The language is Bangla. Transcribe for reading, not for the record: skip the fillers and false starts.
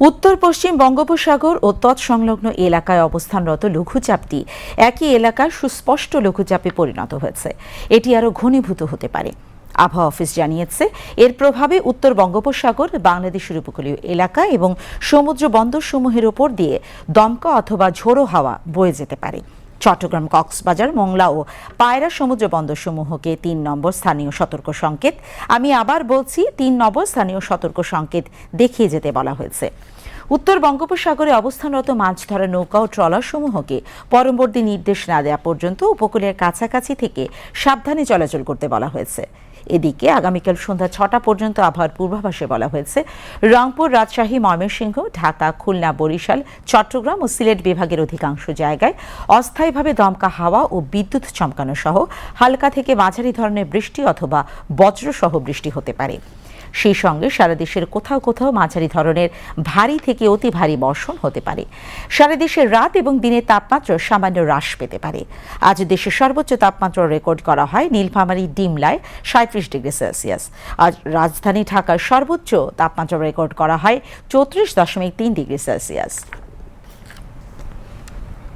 উত্তর পশ্চিম বঙ্গোপসাগর ও তৎসংলগ্ন এলাকায় অবস্থানরত লঘুচাপটি একই এলাকার সুস্পষ্ট লঘুচাপে পরিণত হয়েছে। এটি আরও ঘনীভূত হতে পারে। আবহাওয়া অফিস জানিয়েছে, এর প্রভাবে উত্তর বঙ্গোপসাগর, বাংলাদেশের উপকূলীয় এলাকা এবং সমুদ্র বন্দরসমূহের ওপর দিয়ে দমকা অথবা ঝোড়ো হাওয়া বয়ে যেতে পারে। চট্টগ্রাম, কক্সবাজার, মোংলা ও পায়রা সমুদ্র বন্দরসমূহকে ৩ নম্বর স্থানীয় সতর্ক সংকেত, আমি আবার বলছি ৩ নম্বর স্থানীয় সতর্ক সংকেত দেখিয়ে যেতে বলা হয়েছে। উত্তর বঙ্গোপসাগরে অবস্থানরত মাছ ধরা নৌকা ও ট্রলার সমূহকে পরবর্তী নির্দেশ না দেওয়া পর্যন্ত উপকূলের কাছাকাছি থেকে সাবধানে চলাচল করতে বলা হয়েছে। এদিকে আগামীকাল সন্ধ্যা ৬টা পর্যন্ত আবহাওয়ার পূর্বাভাসে বলা হয়েছে, রংপুর, রাজশাহী, ময়মনসিংহ, ঢাকা, খুলনা, বরিশাল, চট্টগ্রাম ও সিলেট বিভাগের অধিকাংশ জায়গায় অস্থায়ীভাবে দমকা হাওয়া ও বিদ্যুৎ চমকানো সহ হালকা থেকে মাঝারি ধরনের বৃষ্টি অথবা বজ্রসহ বৃষ্টি হতে পারে। সেই সঙ্গে সারা দেশের কোথাও কোথাও মাঝারি ধরনের ভারী থেকে অতি ভারী বর্ষণ হতে পারে। সারা দেশের রাত এবং দিনের তাপমাত্রা সামান্য হ্রাস পেতে পারে। আজ দেশের সর্বোচ্চ তাপমাত্রা রেকর্ড করা হয় নীলফামারী ডিমলায় ৩৭°C। আজ রাজধানী ঢাকার সর্বোচ্চ তাপমাত্রা রেকর্ড করা হয় ৩৪.৩°C।